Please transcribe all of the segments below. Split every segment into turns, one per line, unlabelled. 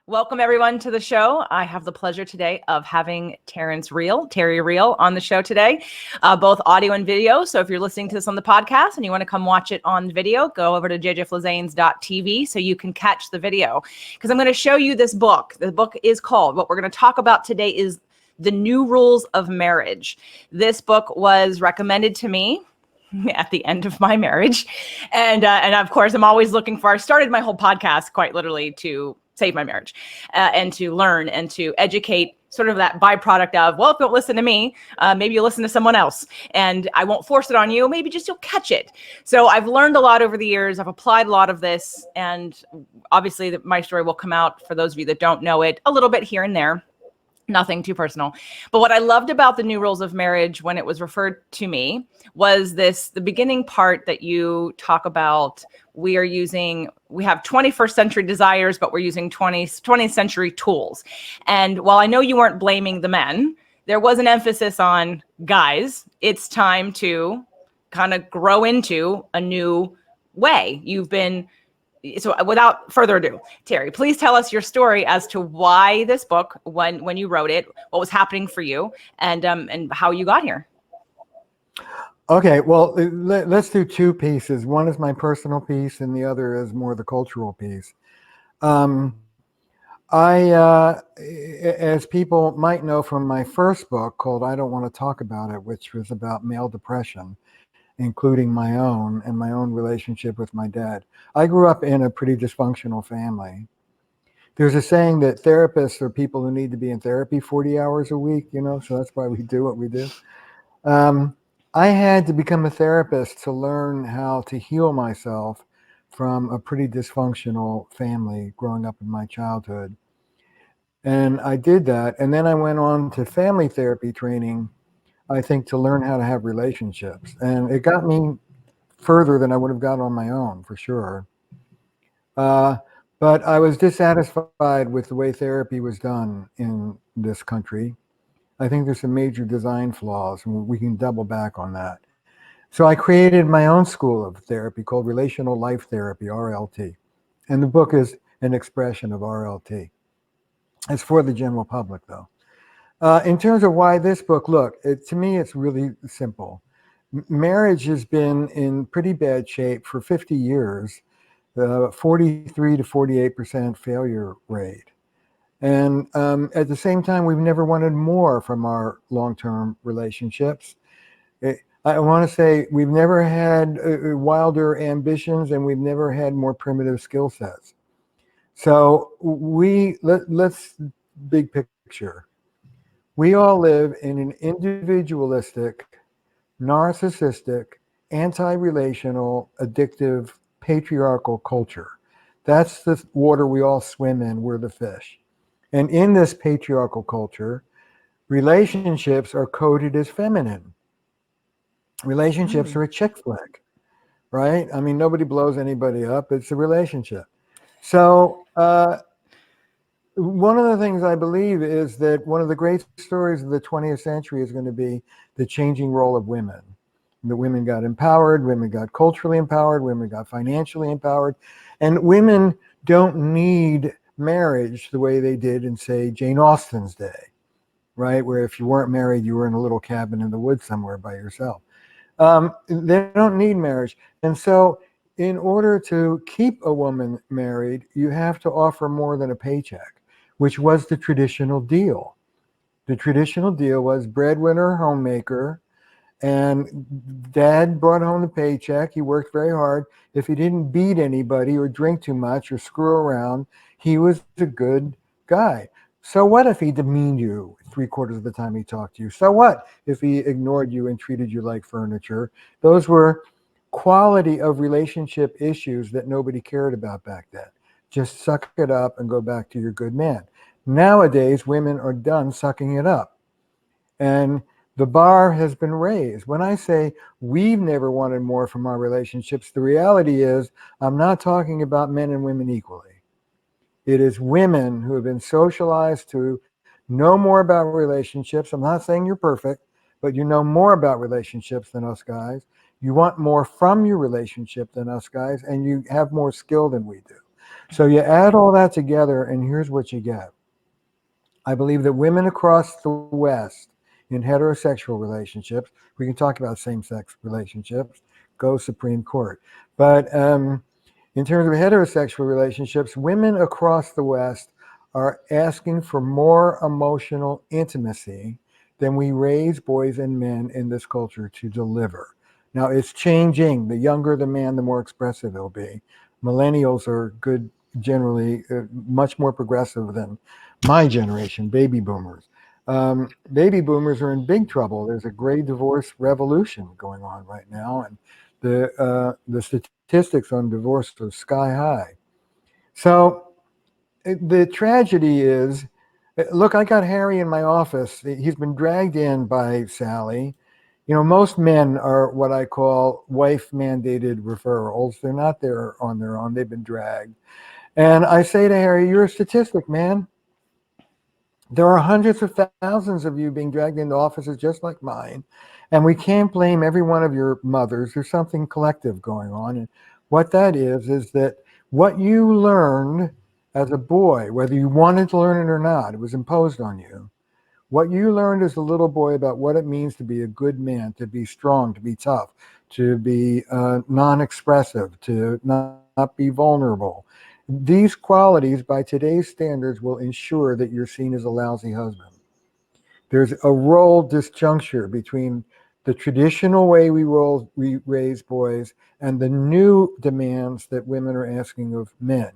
Welcome everyone to the show. I have the pleasure today of having Terry Real on the show today, both audio and video. So if you're listening to this on the podcast and you want to come watch it on video, go over to jjflazanes.tv so you can catch the video. Because I'm going to show you this book. The book is called, what we're going to talk about today is The New Rules of Marriage. This book was recommended to me at the end of my marriage. And of course, I'm always looking for, I started my whole podcast quite literally to save my marriage and to learn and to educate, sort of that byproduct of, well, if you don't listen to me, maybe you'll listen to someone else and I won't force it on you. Maybe just you'll catch it. So I've learned a lot over the years. I've applied a lot of this. And obviously my story will come out for those of you that don't know it a little bit here and there. Nothing too personal. But what I loved about the New Rules of Marriage when it was referred to me was the beginning part that you talk about. We have 21st century desires, but we're using 20th century tools. And while I know you weren't blaming the men, there was an emphasis on, guys, it's time to kind of grow into a new way. So without further ado, Terry, please tell us your story as to why this book, when you wrote it, what was happening for you, and how you got here.
Okay, well, let's do two pieces. One is my personal piece, and the other is more the cultural piece. As people might know from my first book called I Don't Want to Talk About It, which was about male depression, including my own and my own relationship with my dad. I grew up in a pretty dysfunctional family. There's a saying that therapists are people who need to be in therapy 40 hours a week, so that's why we do what we do. I had to become a therapist to learn how to heal myself from a pretty dysfunctional family growing up in my childhood. And I did that. And then I went on to family therapy training, I think, to learn how to have relationships. And it got me further than I would have got on my own, for sure. But I was dissatisfied with the way therapy was done in this country. I think there's some major design flaws, and we can double back on that. So I created my own school of therapy called Relational Life Therapy, RLT. And the book is an expression of RLT. It's for the general public, though. In terms of why this book, look, to me, it's really simple. Marriage has been in pretty bad shape for 50 years, 43 to 48% failure rate. And at the same time, we've never wanted more from our long-term relationships. I want to say we've never had wilder ambitions, and we've never had more primitive skill sets. So let's big picture. We all live in an individualistic, narcissistic, anti-relational, addictive, patriarchal culture. That's the water we all swim in. We're the fish. And in this patriarchal culture, relationships are coded as feminine. Relationships are a chick flick, right? I mean, nobody blows anybody up. It's a relationship. So one of the things I believe is that one of the great stories of the 20th century is going to be the changing role of women. The women got empowered, women got culturally empowered, women got financially empowered, and women don't need marriage the way they did in, say, Jane Austen's day, right? Where if you weren't married, you were in a little cabin in the woods somewhere by yourself. They don't need marriage. And so in order to keep a woman married, you have to offer more than a paycheck, which was the traditional deal. The traditional deal was breadwinner, homemaker, and dad brought home the paycheck. He worked very hard. If he didn't beat anybody or drink too much or screw around, he was a good guy. So what if he demeaned you 3/4 of the time he talked to you? So what if he ignored you and treated you like furniture? Those were quality of relationship issues that nobody cared about back then. Just suck it up and go back to your good man. Nowadays, women are done sucking it up. And the bar has been raised. When I say we've never wanted more from our relationships, the reality is I'm not talking about men and women equally. It is women who have been socialized to know more about relationships. I'm not saying you're perfect, but you know more about relationships than us guys. You want more from your relationship than us guys, and you have more skill than we do. So you add all that together, and here's what you get. I believe that women across the West in heterosexual relationships, we can talk about same-sex relationships, go Supreme Court. But in terms of heterosexual relationships, women across the West are asking for more emotional intimacy than we raise boys and men in this culture to deliver. Now, it's changing. The younger the man, the more expressive he'll be. Millennials are good, generally, much more progressive than my generation, baby boomers. Baby boomers are in big trouble. There's a gray divorce revolution going on right now, and the statistics on divorce are sky high. So the tragedy is, look, I got Harry in my office. He's been dragged in by Sally. You know, most men are what I call wife-mandated referrals. They're not there on their own. They've been dragged. And I say to Harry, you're a statistic, man. There are hundreds of thousands of you being dragged into offices just like mine. And we can't blame every one of your mothers. There's something collective going on. And what that is that what you learned as a boy, whether you wanted to learn it or not, it was imposed on you. What you learned as a little boy about what it means to be a good man, to be strong, to be tough, to be non-expressive, to not be vulnerable. These qualities, by today's standards, will ensure that you're seen as a lousy husband. There's a role disjuncture between the traditional way we raise boys and the new demands that women are asking of men.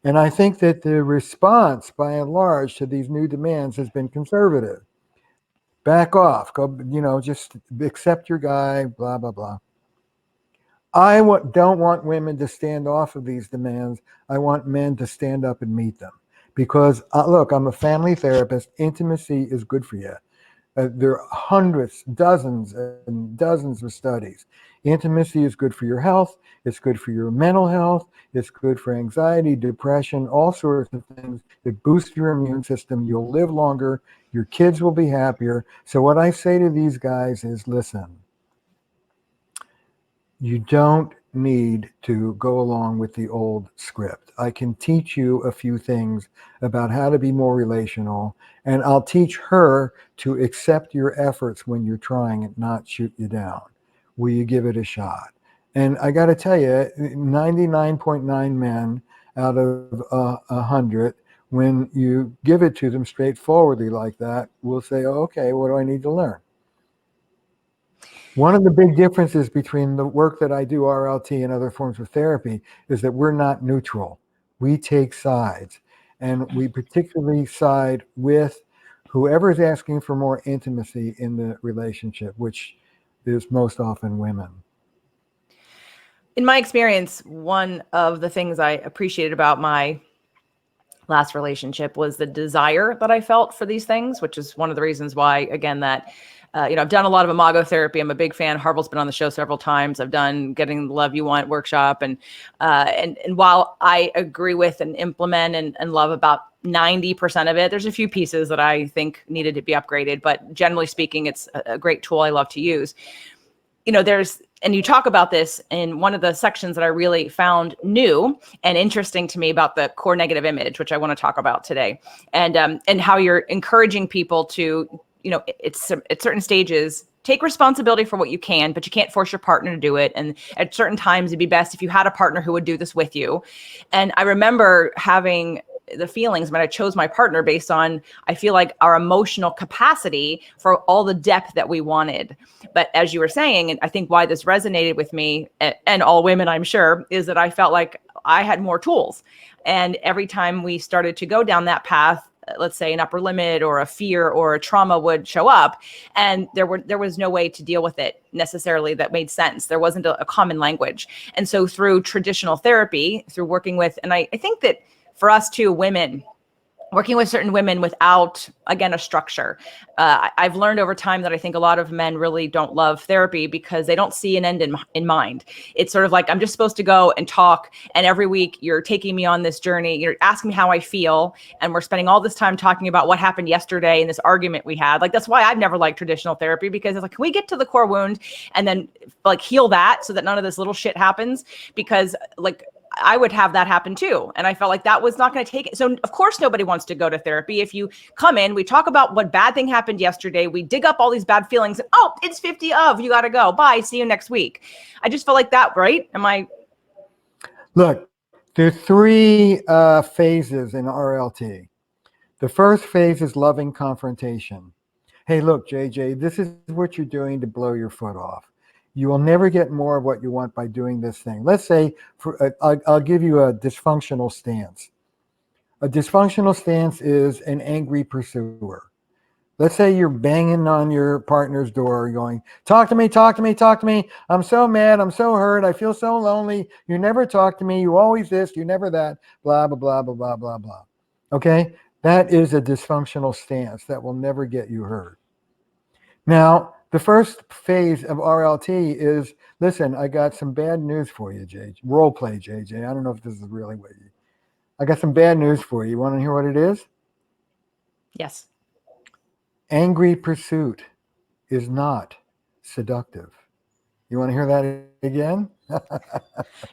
And I think that the response, by and large, to these new demands has been conservative. Back off, go, just accept your guy, blah, blah, blah. I don't want women to stand off of these demands. I want men to stand up and meet them. Because, look, I'm a family therapist. Intimacy is good for you. There are hundreds, dozens and dozens of studies. Intimacy is good for your health. It's good for your mental health. It's good for anxiety, depression, all sorts of things. It boosts your immune system. You'll live longer. Your kids will be happier. So what I say to these guys is, listen, you don't need to go along with the old script. I can teach you a few things about how to be more relational, and I'll teach her to accept your efforts when you're trying and not shoot you down. Will you give it a shot? And I got to tell you, 99.9 men out of 100, when you give it to them straightforwardly like that, will say, oh, okay, what do I need to learn? One of the big differences between the work that I do, RLT, and other forms of therapy is that we're not neutral. We take sides, and we particularly side with whoever is asking for more intimacy in the relationship, which is most often women.
In my experience, one of the things I appreciated about my last relationship was the desire that I felt for these things, which is one of the reasons why, again, that I've done a lot of Imago therapy. I'm a big fan. Harville's been on the show several times. I've done Getting the Love You Want workshop. And while I agree with and implement and love about 90% of it, there's a few pieces that I think needed to be upgraded. But generally speaking, it's a great tool I love to use. And you talk about this in one of the sections that I really found new and interesting to me about the core negative image, which I want to talk about today, and how you're encouraging people to, it's at certain stages, take responsibility for what you can, but you can't force your partner to do it. And at certain times, it'd be best if you had a partner who would do this with you. And I remember having the feelings when I chose my partner based on, I feel like, our emotional capacity for all the depth that we wanted. But as you were saying, and I think why this resonated with me and all women, I'm sure, is that I felt like I had more tools. And every time we started to go down that path, let's say an upper limit or a fear or a trauma would show up, and there was no way to deal with it necessarily that made sense. There wasn't a common language. And so through traditional therapy, through working with, and I think that for us too, women, working with certain women without, again, a structure. I've learned over time that I think a lot of men really don't love therapy because they don't see an end in mind. It's sort of like, I'm just supposed to go and talk. And every week you're taking me on this journey. You're asking me how I feel. And we're spending all this time talking about what happened yesterday and this argument we had. Like, that's why I've never liked traditional therapy, because it's like, can we get to the core wound and then like heal that so that none of this little shit happens? Because like, I would have that happen too. And I felt like that was not going to take it. So of course, nobody wants to go to therapy. If you come in, we talk about what bad thing happened yesterday. We dig up all these bad feelings. And, oh, it's 50 of, you got to go. Bye. See you next week. I just felt like that, right? Am I?
Look, there are three phases in RLT. The first phase is loving confrontation. Hey, look, JJ, this is what you're doing to blow your foot off. You will never get more of what you want by doing this thing. Let's say, I'll give you a dysfunctional stance. A dysfunctional stance is an angry pursuer. Let's say you're banging on your partner's door going, talk to me, talk to me, talk to me. I'm so mad. I'm so hurt. I feel so lonely. You never talk to me. You always this, you never that, blah, blah, blah, blah, blah, blah, blah. Okay? That is a dysfunctional stance that will never get you heard. Now, the first phase of RLT is, listen, I got some bad news for you, JJ. Role play, JJ. I don't know if this is really what you... I got some bad news for you. You want to hear what it is?
Yes.
Angry pursuit is not seductive. You want to hear that again?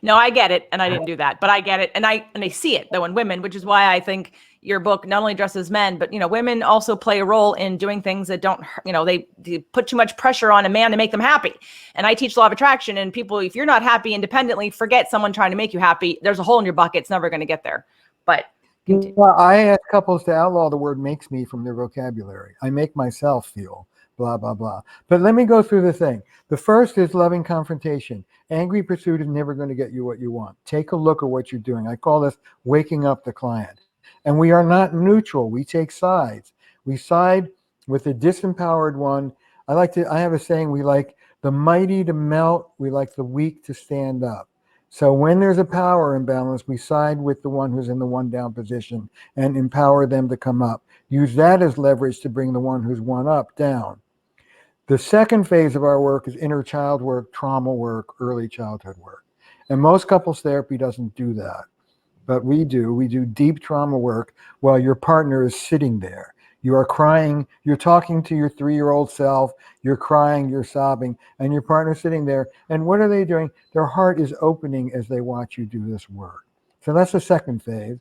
No, I get it. And I didn't do that, but I get it. And I see it though in women, which is why I think your book not only addresses men, but, women also play a role in doing things that don't, they put too much pressure on a man to make them happy. And I teach law of attraction, and people, if you're not happy independently, forget someone trying to make you happy. There's a hole in your bucket. It's never going to get there. But continue.
Well, I ask couples to outlaw the word makes me from their vocabulary. I make myself feel blah, blah, blah. But let me go through the thing. The first is loving confrontation. Angry pursuit is never going to get you what you want. Take a look at what you're doing. I call this waking up the client. And we are not neutral. We take sides. We side with the disempowered one. I have a saying, we like the mighty to melt. We like the weak to stand up. So when there's a power imbalance, we side with the one who's in the one down position and empower them to come up. Use that as leverage to bring the one who's one up down. The second phase of our work is inner child work, trauma work, early childhood work. And most couples therapy doesn't do that. But we do. We do deep trauma work while your partner is sitting there. You are crying. You're talking to your 3-year-old self. You're crying. You're sobbing. And your partner's sitting there. And what are they doing? Their heart is opening as they watch you do this work. So that's the second phase.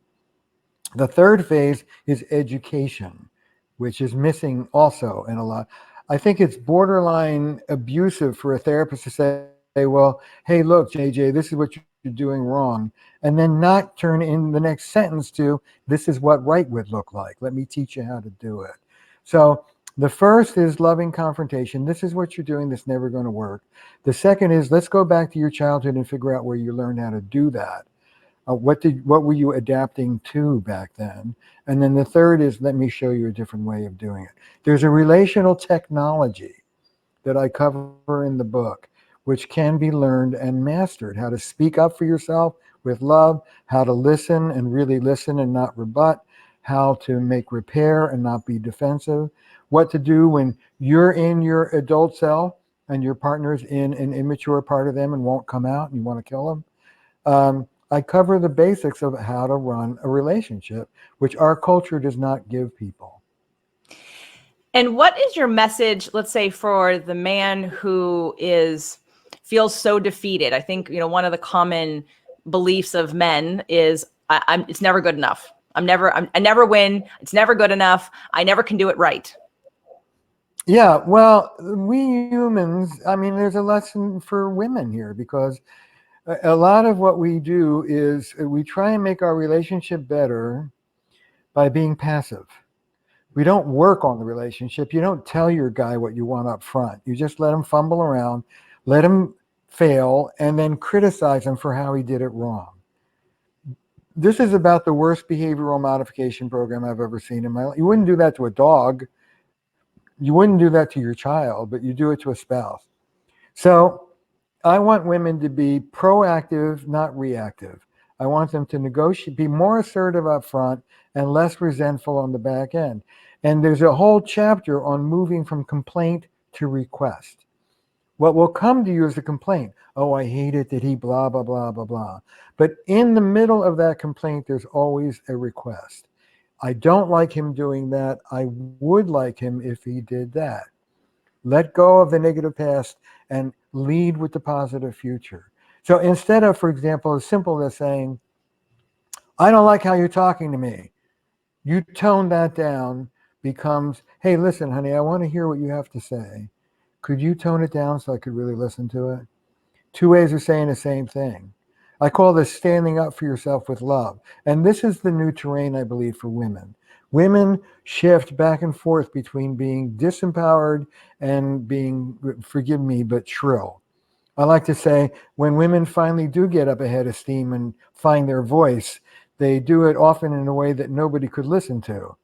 The third phase is education, which is missing also in a lot. I think it's borderline abusive for a therapist to say, well, hey, look, JJ, this is what you're doing wrong. And then not turn in the next sentence to, this is what right would look like. Let me teach you how to do it. So the first is loving confrontation. This is what you're doing that's never going to work. The second is, let's go back to your childhood and figure out where you learned how to do that. What were you adapting to back then? And then the third is, let me show you a different way of doing it. There's a relational technology that I cover in the book, which can be learned and mastered. How to speak up for yourself with love, how to listen and really listen and not rebut, how to make repair and not be defensive, what to do when you're in your adult self and your partner's in an immature part of them and won't come out and you want to kill them. I cover the basics of how to run a relationship, which our culture does not give people.
And what is your message, let's say, for the man who feels so defeated? I think, one of the common beliefs of men is it's never good enough. I never win. It's never good enough. I never can do it right.
Yeah, well, we humans, there's a lesson for women here, because a lot of what we do is we try and make our relationship better by being passive. We don't work on the relationship. You don't tell your guy what you want up front. You just let him fumble around, let him fail, and then criticize him for how he did it wrong. This is about the worst behavioral modification program I've ever seen in my life. You wouldn't do that to a dog. You wouldn't do that to your child, but you do it to a spouse. So I want women to be proactive, not reactive. I want them to negotiate, be more assertive up front and less resentful on the back end. And there's a whole chapter on moving from complaint to request. What will come to you is a complaint. Oh, I hate it that he blah, blah, blah, blah, blah. But in the middle of that complaint, there's always a request. I don't like him doing that. I would like him if he did that. Let go of the negative past and lead with the positive future. So instead of, for example, as simple as saying, I don't like how you're talking to me, you tone that down, becomes, hey, listen, honey, I want to hear what you have to say. Could you tone it down so I could really listen to it? Two ways of saying the same thing. I call this standing up for yourself with love. And this is the new terrain, I believe, for women. Women shift back and forth between being disempowered and being, forgive me, but shrill. I like to say when women finally do get up ahead of steam and find their voice, they do it often in a way that nobody could listen to.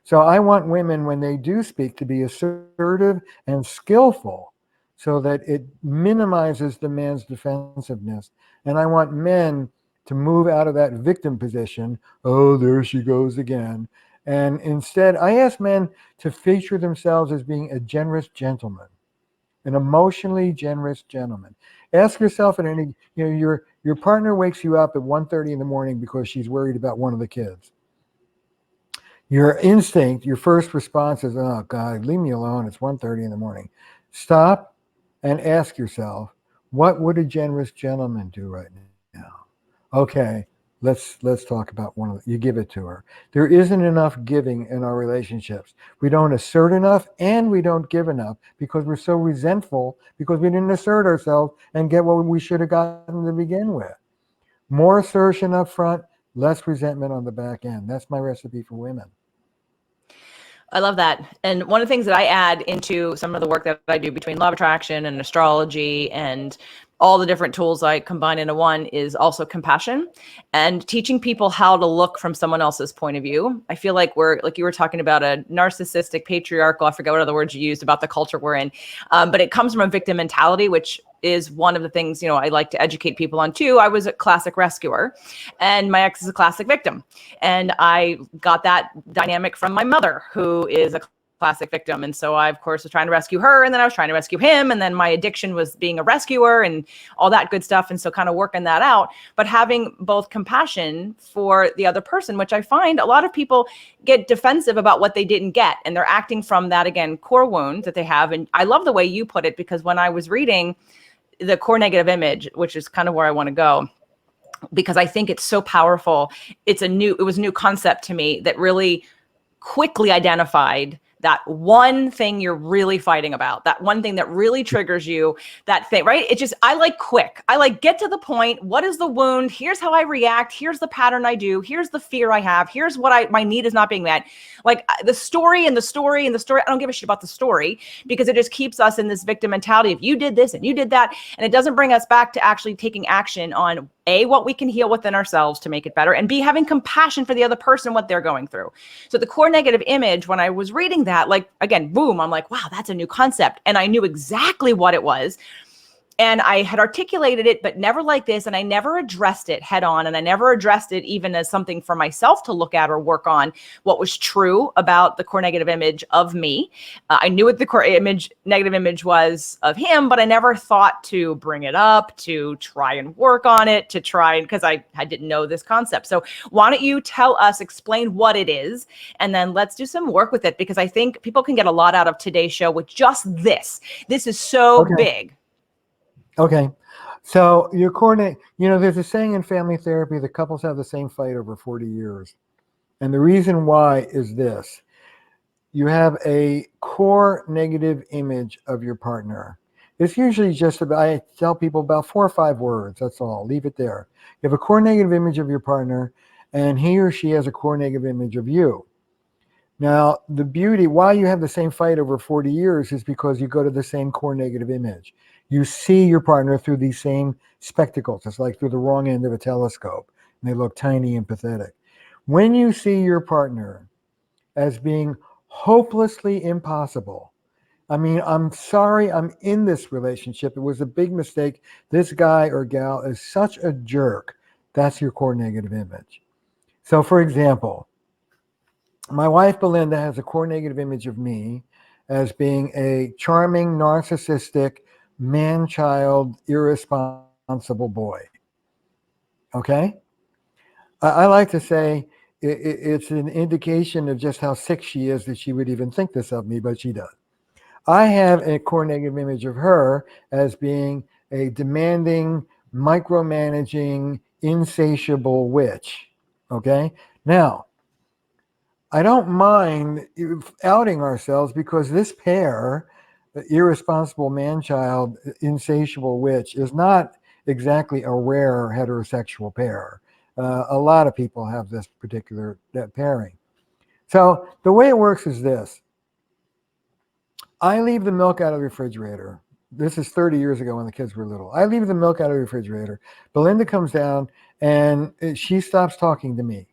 So I want women, when they do speak, to be assertive and skillful so that it minimizes the man's defensiveness. And I want men to move out of that victim position. Oh, there she goes again. And instead, I ask men to feature themselves as being a generous gentleman, an emotionally generous gentleman. Ask yourself at any, your partner wakes you up at 1:30 in the morning because she's worried about one of the kids. Your instinct, your first response is, oh God, leave me alone. It's 1:30 in the morning. Stop and ask yourself, what would a generous gentleman do right now? Okay, let's talk about one of them. You give it to her. There isn't enough giving in our relationships. We don't assert enough and we don't give enough because we're so resentful because we didn't assert ourselves and get what we should have gotten to begin with. More assertion up front, less resentment on the back end. That's my recipe for women.
I love that. And one of the things that I add into some of the work that I do between law of attraction and astrology and all the different tools I combine into one is also compassion and teaching people how to look from someone else's point of view. I feel like we're, like you were talking about, a narcissistic, patriarchal, I forget what other words you used about the culture we're in, but it comes from a victim mentality, which is one of the things, I like to educate people on too. I was a classic rescuer and my ex is a classic victim. And I got that dynamic from my mother, who is a classic victim. And so I, of course, was trying to rescue her, and then I was trying to rescue him. And then my addiction was being a rescuer and all that good stuff. And so kind of working that out, but having both compassion for the other person, which I find a lot of people get defensive about what they didn't get. And they're acting from that, again, core wound that they have. And I love the way you put it, because when I was reading the core negative image, which is kind of where I want to go, because I think it's so powerful. It was a new concept to me that really quickly identified that one thing you're really fighting about, that one thing that really triggers you, that thing, right? It just, I like quick. I like get to the point. What is the wound? Here's how I react. Here's the pattern I do. Here's the fear I have. Here's what my need is not being met. Like the story and the story and the story. I don't give a shit about the story, because it just keeps us in this victim mentality of you did this and you did that. And it doesn't bring us back to actually taking action on A, what we can heal within ourselves to make it better, and B, having compassion for the other person, what they're going through. So the core negative image, when I was reading that, like, again, boom, I'm like, wow, that's a new concept. And I knew exactly what it was. And I had articulated it, but never like this. And I never addressed it head on. And I never addressed it even as something for myself to look at or work on what was true about the core negative image of me. I knew what the core negative image was of him, but I never thought to bring it up, to try and work on it, because I didn't know this concept. So why don't you explain what it is, and then let's do some work with it, because I think people can get a lot out of today's show with just this. This is so big.
Okay. So your core, there's a saying in family therapy that couples have the same fight over 40 years. And the reason why is this. You have a core negative image of your partner. It's usually just about, I tell people, about 4 or 5 words. That's all. Leave it there. You have a core negative image of your partner, and he or she has a core negative image of you. Now, the beauty, why you have the same fight over 40 years is because you go to the same core negative image. You see your partner through these same spectacles. It's like through the wrong end of a telescope, and they look tiny and pathetic. When you see your partner as being hopelessly impossible, I mean, I'm sorry I'm in this relationship. It was a big mistake. This guy or gal is such a jerk. That's your core negative image. So, for example, my wife, Belinda, has a core negative image of me as being a charming, narcissistic, man-child, irresponsible boy. Okay? I like to say it's an indication of just how sick she is that she would even think this of me, but she does. I have a core negative image of her as being a demanding, micromanaging, insatiable witch. Okay? Now, I don't mind outing ourselves because this pair, the irresponsible man-child, insatiable witch, is not exactly a rare heterosexual pair. A lot of people have this particular pairing. So the way it works is this. I leave the milk out of the refrigerator. This is 30 years ago when the kids were little. I leave the milk out of the refrigerator. Belinda comes down and she stops talking to me.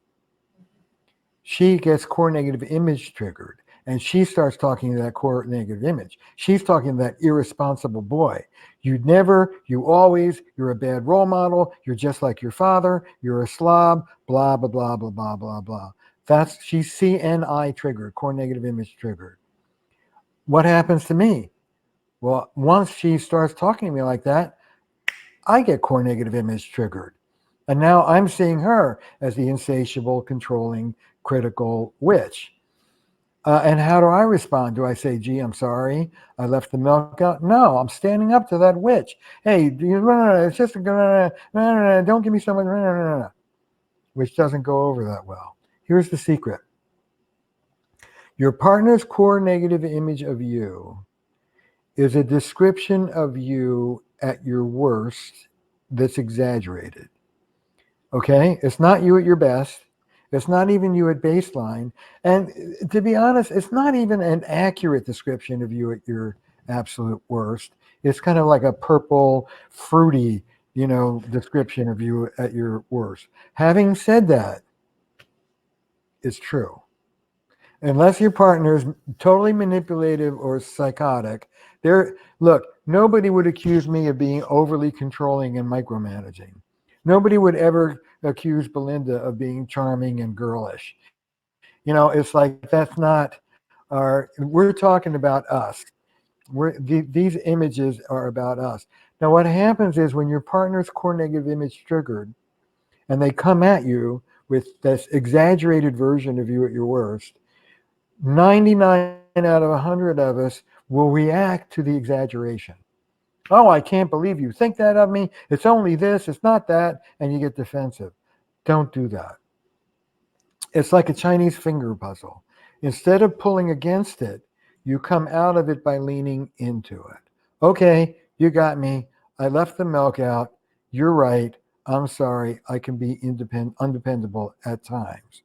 She gets core negative image triggered, and she starts talking to that core negative image. She's talking to that irresponsible boy. You never, you always, you're a bad role model. You're just like your father. You're a slob, blah, blah, blah, blah, blah, blah, blah. She's CNI triggered, core negative image triggered. What happens to me? Well, once she starts talking to me like that, I get core negative image triggered. And now I'm seeing her as the insatiable, controlling, critical witch. And how do I respond? Do I say, gee, I'm sorry, I left the milk out? No, I'm standing up to that witch. Hey, it's just, don't give me so much, which doesn't go over that well. Here's the secret. Your partner's core negative image of you is a description of you at your worst that's exaggerated. Okay? It's not you at your best. It's not even you at baseline. And to be honest, it's not even an accurate description of you at your absolute worst. It's kind of like a purple, fruity, description of you at your worst. Having said that, it's true. Unless your partner is totally manipulative or psychotic, look, nobody would accuse me of being overly controlling and micromanaging. Nobody would ever accuse Belinda of being charming and girlish. It's like that's not we're talking about us. These images are about us. Now, what happens is when your partner's core negative image triggered and they come at you with this exaggerated version of you at your worst, 99 out of 100 of us will react to the exaggeration. Oh, I can't believe you think that of me. It's only this, it's not that, and you get defensive. Don't do that. It's like a Chinese finger puzzle. Instead of pulling against it, you come out of it by leaning into it. Okay, you got me. I left the milk out. You're right. I'm sorry. I can be undependable at times.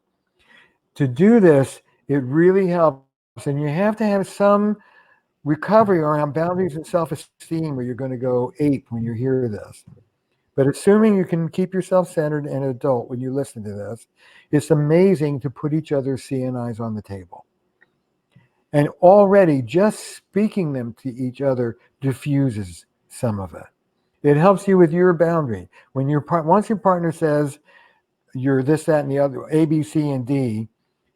To do this, it really helps. And you have to have some recovery around boundaries and self-esteem where you're going to go ape when you hear this. But assuming you can keep yourself centered and adult when you listen to this, it's amazing to put each other's CNIs on the table. And already just speaking them to each other diffuses some of it. It helps you with your boundary. Once your partner says you're this, that, and the other, A, B, C, and D,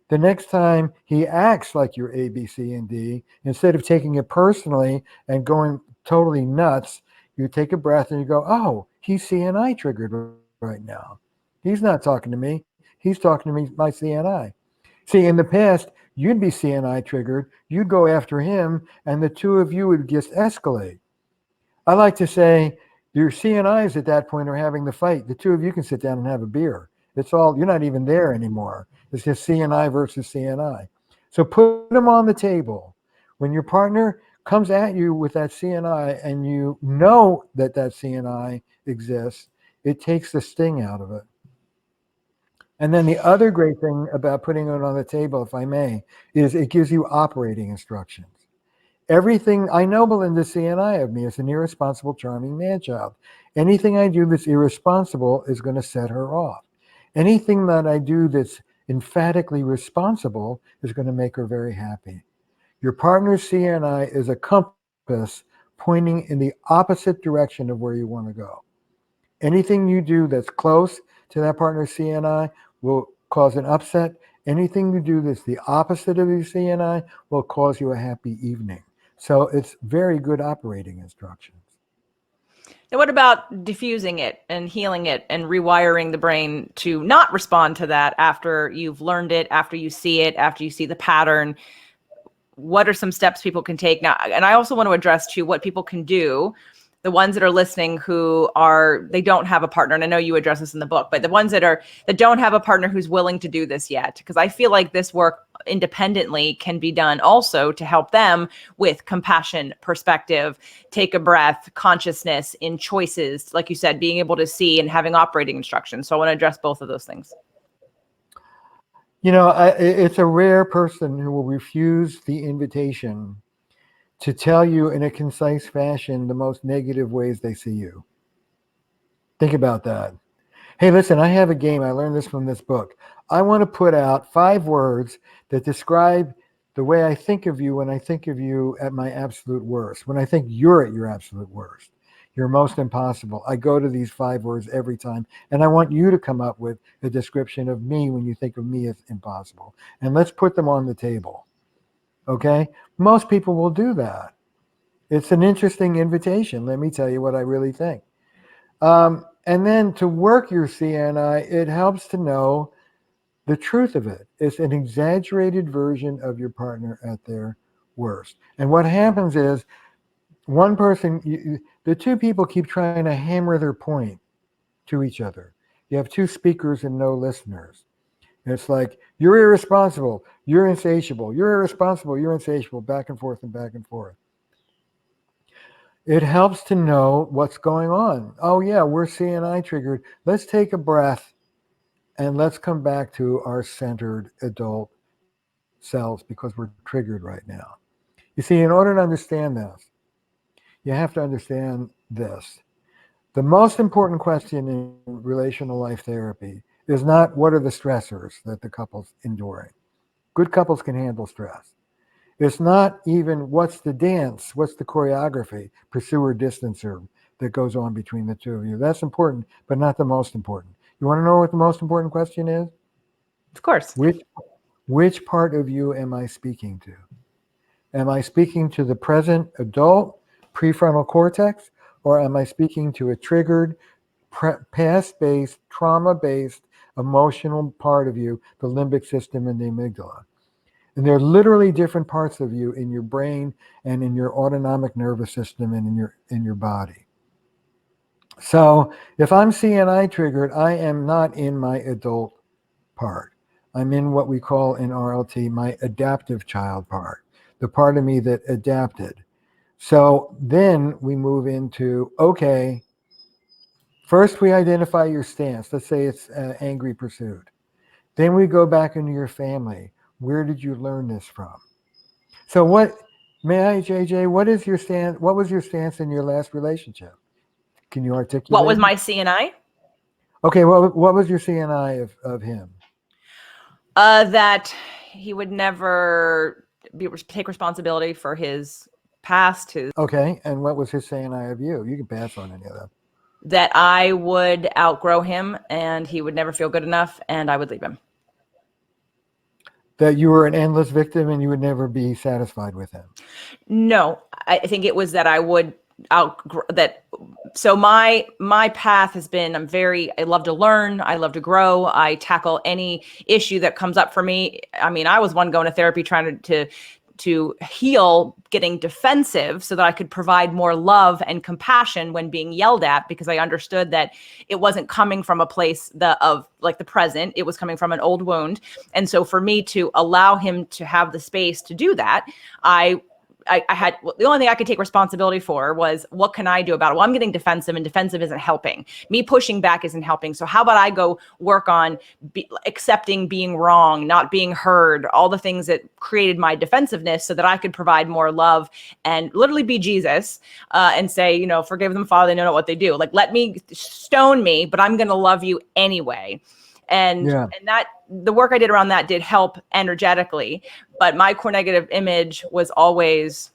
the next time he acts like you're A, B, C, and D, instead of taking it personally and going totally nuts, you take a breath and you go, oh, he's CNI triggered right now. He's not talking to me. He's talking to me, my CNI. See, in the past, you'd be CNI triggered. You'd go after him, and the two of you would just escalate. I like to say your CNIs at that point are having the fight. The two of you can sit down and have a beer. It's all, you're not even there anymore. It's just CNI versus CNI. So put them on the table. When your partner comes at you with that CNI and you know that CNI exists, it takes the sting out of it. And then the other great thing about putting it on the table, if I may, is it gives you operating instructions. Everything I know, Belinda's CNI of me is an irresponsible, charming man-child. Anything I do that's irresponsible is going to set her off. Anything that I do that's emphatically responsible is going to make her very happy. Your partner's CNI is a compass pointing in the opposite direction of where you want to go. Anything you do that's close to that partner's CNI will cause an upset. Anything you do that's the opposite of your CNI will cause you a happy evening. So it's very good operating instructions.
And what about diffusing it and healing it and rewiring the brain to not respond to that after you've learned it, after you see it, after you see the pattern? What are some steps people can take now? And I also want to address too what people can do the ones that are listening who they don't have a partner, and I know you address this in the book, but the ones that don't have a partner who's willing to do this yet, because I feel like this work independently can be done also to help them with compassion, perspective, take a breath, consciousness in choices, like you said, being able to see and having operating instructions. So I want to address both of those things.
It's a rare person who will refuse the invitation to tell you in a concise fashion the most negative ways they see you. Think about that. Hey, listen, I have a game. I learned this from this book. I want to put out 5 words that describe the way I think of you when I think of you at my absolute worst, when I think you're at your absolute worst, your most impossible. I go to these 5 words every time, and I want you to come up with a description of me when you think of me as impossible. And let's put them on the table. Okay? Most people will do that. It's an interesting invitation. Let me tell you what I really think. And then to work your CNI, it helps to know the truth of it. It's an exaggerated version of your partner at their worst. And what happens is one person, the 2 people keep trying to hammer their point to each other. You have 2 speakers and no listeners. It's like, you're irresponsible, you're insatiable, you're irresponsible, you're insatiable, back and forth and back and forth. It helps to know what's going on. Oh yeah, we're CNI triggered. Let's take a breath and let's come back to our centered adult selves because we're triggered right now. You see, in order to understand this, you have to understand this. The most important question in relational life therapy is not what are the stressors that the couple's enduring. Good couples can handle stress. It's not even what's the dance, what's the choreography, pursuer, distancer that goes on between the 2 of you. That's important, but not the most important. You want to know what the most important question is?
Of course.
Which part of you am I speaking to? Am I speaking to the present adult prefrontal cortex, or am I speaking to a triggered, past-based, trauma-based, emotional part of you, the limbic system and the amygdala? And there are literally different parts of you in your brain and in your autonomic nervous system and in your body. So if I'm CNI triggered, I am not in my adult part. I'm in what we call in RLT my adaptive child part, the part of me that adapted. So then we move into, okay, first we identify your stance. Let's say it's angry pursuit. Then we go back into your family. Where did you learn this from? So JJ, what is your stance? What was your stance in your last relationship? Can you articulate?
What was my CNI?
Okay, well, what was your CNI of him?
That he would never take responsibility for his past.
Okay, and what was his CNI of you? You can pass on any of that.
That I would outgrow him and he would never feel good enough and I would leave him.
That you were an endless victim and you would never be satisfied with him?
No, I think it was that I would outgrow that. So my path has been, I love to learn. I love to grow. I tackle any issue that comes up for me. I mean, I was one going to therapy trying to heal, getting defensive so that I could provide more love and compassion when being yelled at, because I understood that it wasn't coming from a place of like the present, it was coming from an old wound. And so for me to allow him to have the space to do that, I had, the only thing I could take responsibility for was what can I do about it? Well, I'm getting defensive and defensive isn't helping. Me pushing back isn't helping. So how about I go work on accepting being wrong, not being heard, all the things that created my defensiveness so that I could provide more love and literally be Jesus and say, forgive them, Father, they know not what they do. Like, let me stone me, but I'm going to love you anyway. And that the work I did around that did help energetically, but my core negative image was always,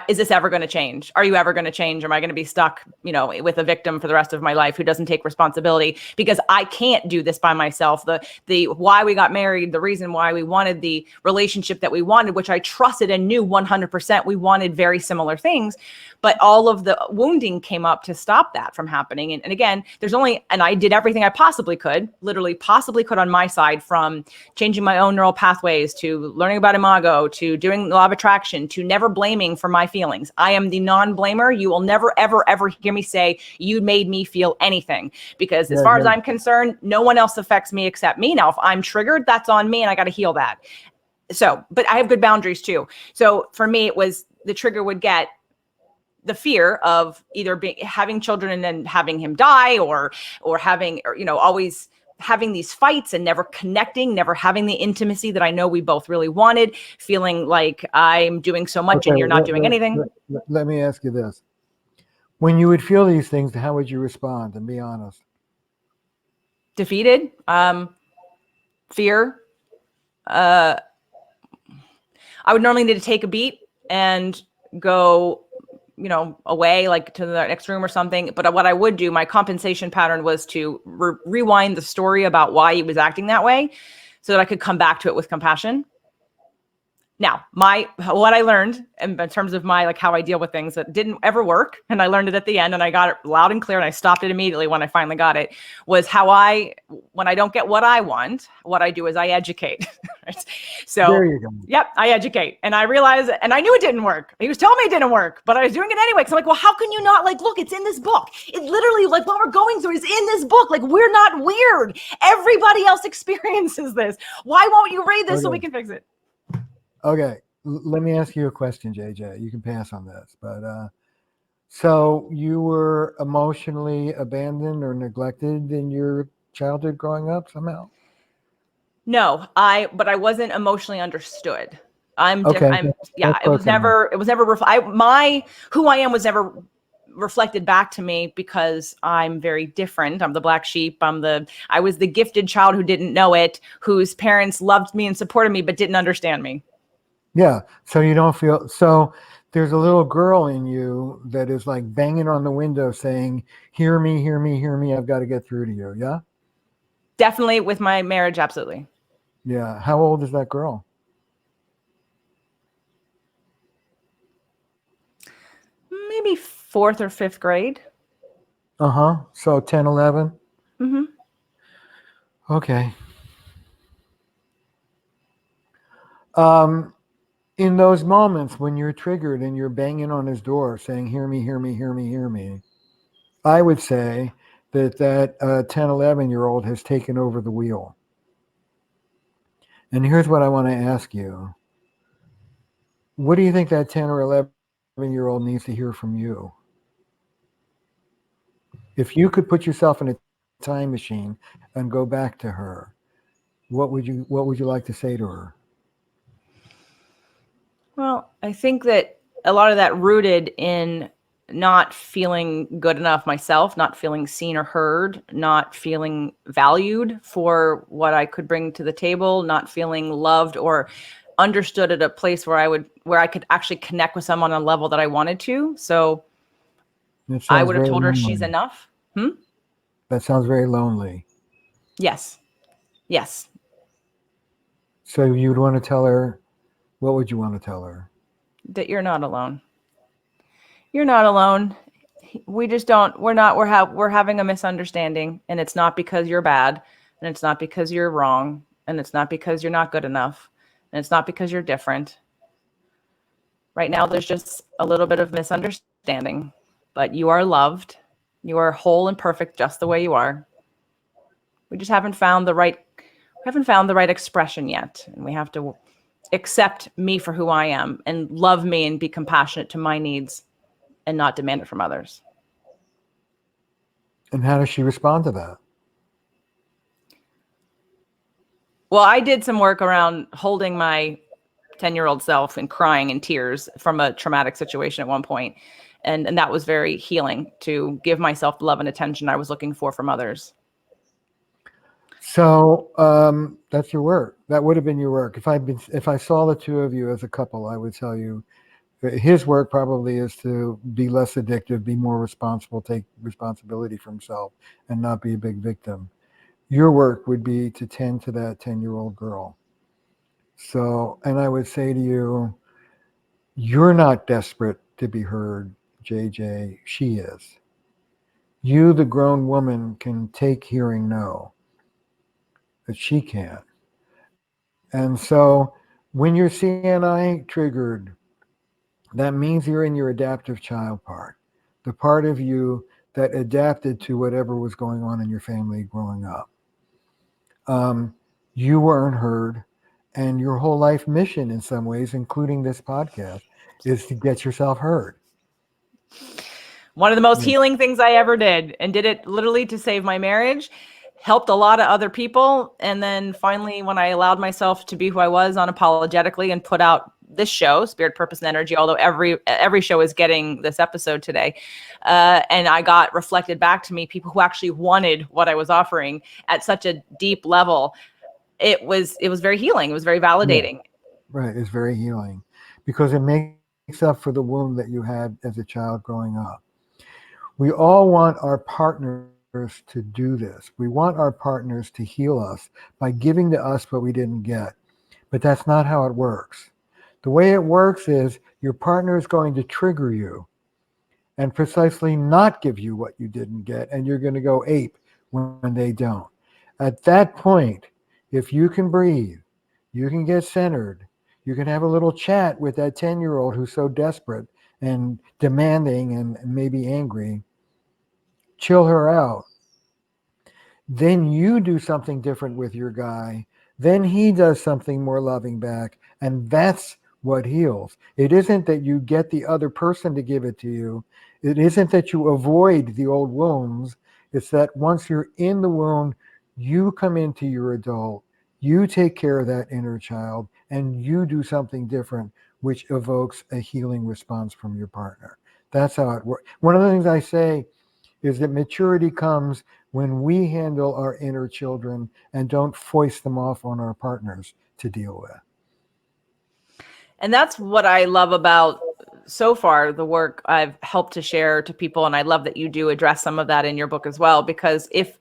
is this ever going to change? Are you ever going to change? Am I going to be stuck, with a victim for the rest of my life who doesn't take responsibility? Because I can't do this by myself. The why we got married, the reason why we wanted the relationship that we wanted, which I trusted and knew 100% we wanted very similar things, but all of the wounding came up to stop that from happening. And again, and I did everything I possibly could on my side, from changing my own neural pathways to learning about Imago, to doing law of attraction, to never blaming for my feelings. I am the non-blamer. You will never, ever, ever hear me say, you made me feel anything. Because as far as I'm concerned, no one else affects me except me. Now, if I'm triggered, that's on me and I got to heal that. So, but I have good boundaries too. So for me, it was the trigger would get the fear of either having children and then having him die, or having, or, always having these fights and never connecting, never having the intimacy that I know we both really wanted, feeling like I'm doing so much and you're not doing anything.
Let me ask you this. When you would feel these things, how would you respond? And be honest.
Defeated, fear. I would normally need to take a beat and go, away, like to the next room or something. But what I would do, my compensation pattern was to rewind the story about why he was acting that way so that I could come back to it with compassion. Now, what I learned in terms of my, like, how I deal with things that didn't ever work, and I learned it at the end, and I got it loud and clear, and I stopped it immediately when I finally got it, was when I don't get what I want, what I do is I educate. Right? So
there you go.
Yep, I educate. And I realized, and I knew it didn't work. He was telling me it didn't work, but I was doing it anyway. Cause I'm like, well, how can you not, like, look, it's in this book. It literally, like, what we're going through is in this book. Like, we're not weird. Everybody else experiences this. Why won't you read this so we can fix it?
Okay, let me ask you a question, JJ. You can pass on this, but so you were emotionally abandoned or neglected in your childhood growing up somehow?
No, but I wasn't emotionally understood. I'm
Okay,
different. It was never, who I am was never reflected back to me because I'm very different. I'm the black sheep. I was the gifted child who didn't know it, whose parents loved me and supported me, but didn't understand me.
Yeah. So you don't feel, so there's a little girl in you that is like banging on the window saying, hear me, hear me, hear me. I've got to get through to you. Yeah.
Definitely with my marriage. Absolutely.
Yeah. How old is that girl?
Maybe 4th or 5th grade.
Uh-huh. So 10, 11.
Mm-hmm.
Okay. In those moments when you're triggered and you're banging on his door saying, hear me, hear me, hear me, hear me, I would say that 10, 11-year-old has taken over the wheel. And here's what I want to ask you. What do you think that 10 or 11-year-old needs to hear from you? If you could put yourself in a time machine and go back to her, what would you like to say to her?
Well, I think that a lot of that rooted in not feeling good enough myself, not feeling seen or heard, not feeling valued for what I could bring to the table, not feeling loved or understood at a place where I could actually connect with someone on a level that I wanted to. So I would have told her she's enough.
That sounds very lonely.
Yes. Yes.
So you'd want to tell her, what would you want to tell her?
That you're not alone. You're not alone. We just don't, we're having a misunderstanding, and it's not because you're bad, and it's not because you're wrong, and it's not because you're not good enough, and it's not because you're different. Right now, there's just a little bit of misunderstanding, but you are loved. You are whole and perfect just the way you are. We just haven't found the right expression yet, and we have to accept me for who I am and love me and be compassionate to my needs and not demand it from others.
And how does she respond to that?
Well, I did some work around holding my 10-year-old self and crying in tears from a traumatic situation at one point. And that was very healing, to give myself the love and attention I was looking for from others.
So that's your work. That would have been your work. If I saw the two of you as a couple, I would tell you his work probably is to be less addictive, be more responsible, take responsibility for himself, and not be a big victim. Your work would be to tend to that 10-year-old girl. So, and I would say to you, you're not desperate to be heard, JJ. She is. You, the grown woman, can take hearing no, but she can't. And so when you're CNI triggered, That means you're in your adaptive child part, the part of you that adapted to whatever was going on in your family growing up. You weren't heard, and your whole life mission, in some ways, including this podcast, is to get yourself heard.
One of the most
Yeah.
healing things I ever did, and did it literally to save my marriage, helped a lot of other people. And then finally, when I allowed myself to be who I was unapologetically and put out this show, Spirit, Purpose, and Energy, although every show is getting this episode today, and I got reflected back to me, people who actually wanted what I was offering at such a deep level. It was very healing. It was very
Yeah,
validating.
right. It's very healing because it makes up for the wound that you had as a child growing up. We all want our partners to do this. We want our partners to heal us by giving to us what we didn't get. But that's not how it works. The way it works is your partner is going to trigger you and precisely not give you what you didn't get, and you're going to go ape when they don't. At that point, if you can breathe, you can get centered, you can have a little chat with that 10-year-old who's so desperate and demanding and maybe angry, chill her out. Then you do something different with your guy. Then he does something more loving back. And that's what heals. It isn't that you get the other person to give it to you. It isn't that you avoid the old wounds. It's that once you're in the wound, you come into your adult, you take care of that inner child, and you do something different, which evokes a healing response from your partner. That's how it works. One of the things I say is that maturity comes when we handle our inner children and don't foist them off on our partners to deal with.
And that's what I love about so far the work I've helped to share to people. And I love that you do address some of that in your book as well, because if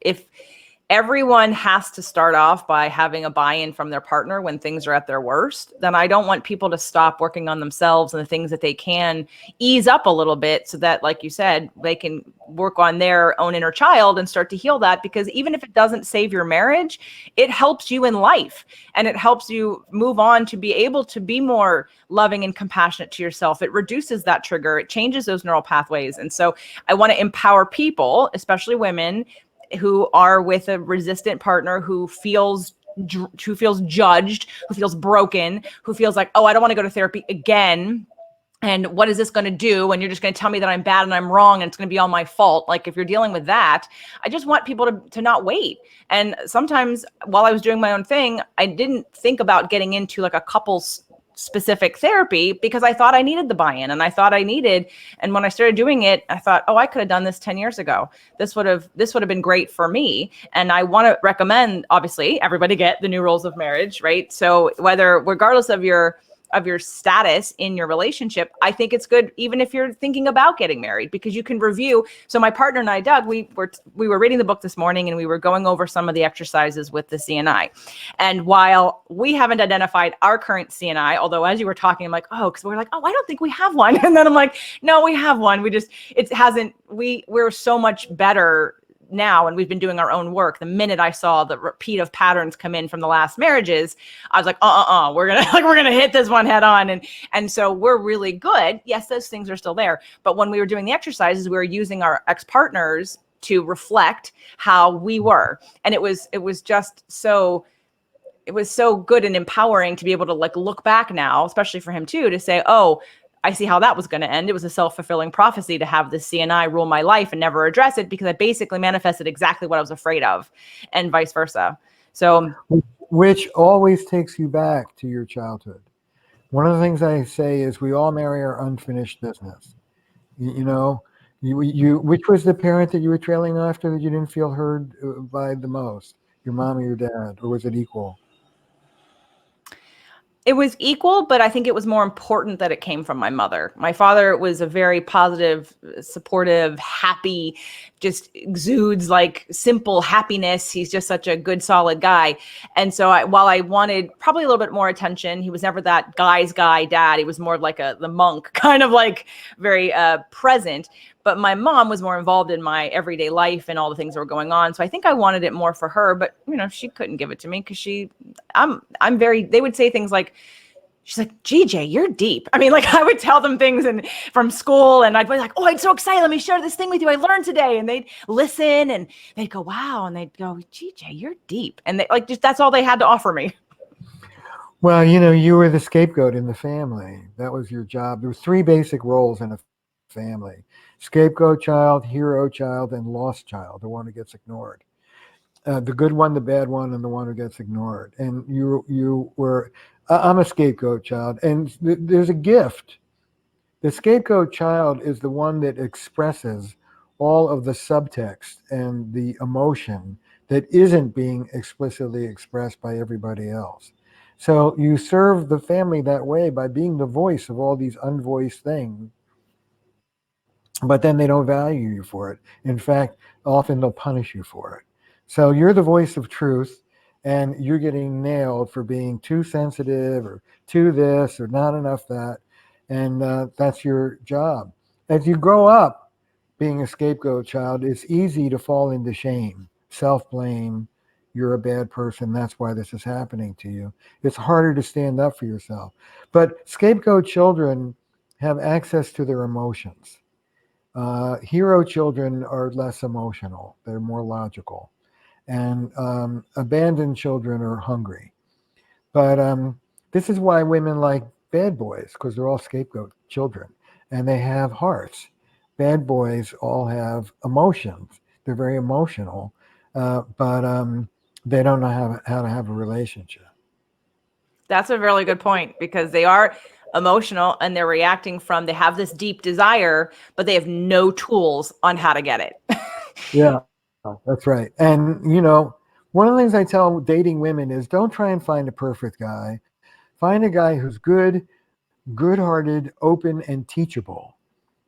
everyone has to start off by having a buy-in from their partner when things are at their worst, then I don't want people to stop working on themselves and the things that they can ease up a little bit so that, like you said, they can work on their own inner child and start to heal that. Because even if it doesn't save your marriage, it helps you in life and it helps you move on to be able to be more loving and compassionate to yourself. It reduces that trigger. It changes those neural pathways. And so I want to empower people, especially women, who are with a resistant partner who feels judged, who feels broken, who feels like, oh, I don't want to go to therapy again. And what is this going to do? And you're just going to tell me that I'm bad and I'm wrong and it's going to be all my fault. Like, if you're dealing with that, I just want people to not wait. And sometimes while I was doing my own thing, I didn't think about getting into like a couple's specific therapy because I thought I needed the buy-in and I thought I needed. And when I started doing it, I thought, oh, I could have done this 10 years ago. This would have been great for me. And I want to recommend, obviously, everybody get The New Rules of Marriage, right? So regardless of your status in your relationship, I think it's good even if you're thinking about getting married, because you can review. So my partner and I, Doug, we were reading the book this morning and we were going over some of the exercises with the CNI. And while we haven't identified our current CNI, although as you were talking, I'm like, oh, because we're like, oh, I don't think we have one. And then I'm like, no, we have one. We're so much better now, and we've been doing our own work. The minute I saw the repeat of patterns come in from the last marriages, I was like, we're gonna hit this one head on. And so we're really good. Yes, those things are still there. But when we were doing the exercises, we were using our ex-partners to reflect how we were. And it was so good and empowering to be able to like look back now, especially for him too, to say, oh, I see how that was going to end. It was a self-fulfilling prophecy to have the CNI rule my life and never address it, because I basically manifested exactly what I was afraid of, and vice versa. So,
which always takes you back to your childhood. One of the things I say is we all marry our unfinished business. Which was the parent that you were trailing after that you didn't feel heard by the most? Your mom or your dad, or was it equal?
it was equal, but I think it was more important that it came from my mother. My father was a very positive, supportive, happy, just exudes like simple happiness. He's just such a good, solid guy. And so while I wanted probably a little bit more attention, he was never that guy's guy dad. He was more like the monk, kind of like very present. But my mom was more involved in my everyday life and all the things that were going on. So I think I wanted it more for her, but she couldn't give it to me because they would say things like, she's like, GJ, you're deep. I mean, like I would tell them things and from school and I'd be like, oh, I'm so excited. Let me share this thing with you I learned today. And they'd listen and they'd go, wow. And they'd go, GJ, you're deep. And they like, just, that's all they had to offer me.
Well, you know, you were the scapegoat in the family. That was your job. There were three basic roles in a family: scapegoat child, hero child, and lost child, the one who gets ignored. The good one, the bad one, and the one who gets ignored. And you were, I'm a scapegoat child. And there's a gift. The scapegoat child is the one that expresses all of the subtext and the emotion that isn't being explicitly expressed by everybody else. So you serve the family that way by being the voice of all these unvoiced things, but then they don't value you for it. In fact, often they'll punish you for it. So you're the voice of truth, and you're getting nailed for being too sensitive or too this or not enough that. And that's your job. As you grow up being a scapegoat child, it's easy to fall into shame, self-blame. You're a bad person. That's why this is happening to you. It's harder to stand up for yourself. But scapegoat children have access to their emotions. Hero children are less emotional. They're more logical. And abandoned children are hungry. But this is why women like bad boys, because they're all scapegoat children. And they have hearts. Bad boys all have emotions. They're very emotional. But they don't know how to have a relationship.
That's a really good point, because they are emotional and they're reacting from, they have this deep desire, but they have no tools on how to get it.
Yeah, that's right. And, you know, one of the things I tell dating women is don't try and find a perfect guy. Find a guy who's good-hearted, open, and teachable.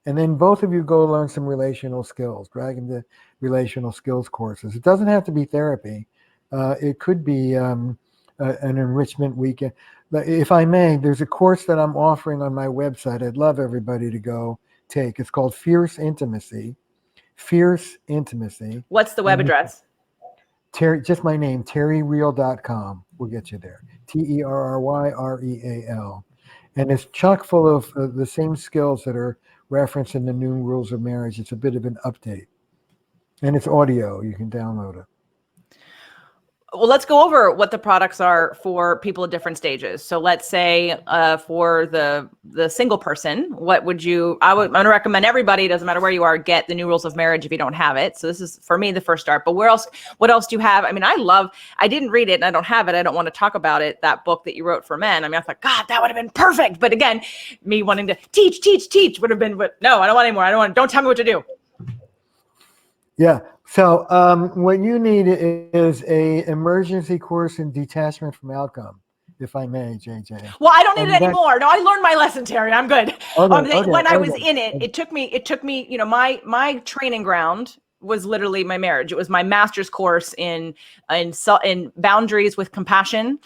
And then both of you go learn some relational skills, drag into relational skills courses. It doesn't have to be therapy. It could be an enrichment weekend. But if I may, there's a course that I'm offering on my website. I'd love everybody to go take. It's called Fierce Intimacy. Fierce Intimacy.
What's the web address?
Terry, just my name, terryreal.com will get you there. TerryReal. And it's chock full of the same skills that are referenced in the new rules of marriage. It's a bit of an update. And it's audio. You can download it.
Well, let's go over what the products are for people at different stages. So let's say for the single person, what would you, I'm going to recommend everybody, doesn't matter where you are, get the new rules of marriage if you don't have it. So this is for me, the first start, but what else do you have? I mean, I didn't read it and I don't have it. I don't want to talk about it. That book that you wrote for men. I mean, I thought, God, that would have been perfect. But again, me wanting to teach would have been, but no, I don't want anymore. Don't tell me what to do.
Yeah. So what you need is a emergency course in detachment from outcome, if I may, JJ.
Well, I don't need it anymore. No, I learned my lesson, Terry. I'm good. When I was in it, it took me, you know, my training ground was literally my marriage. It was my master's course in boundaries with compassion,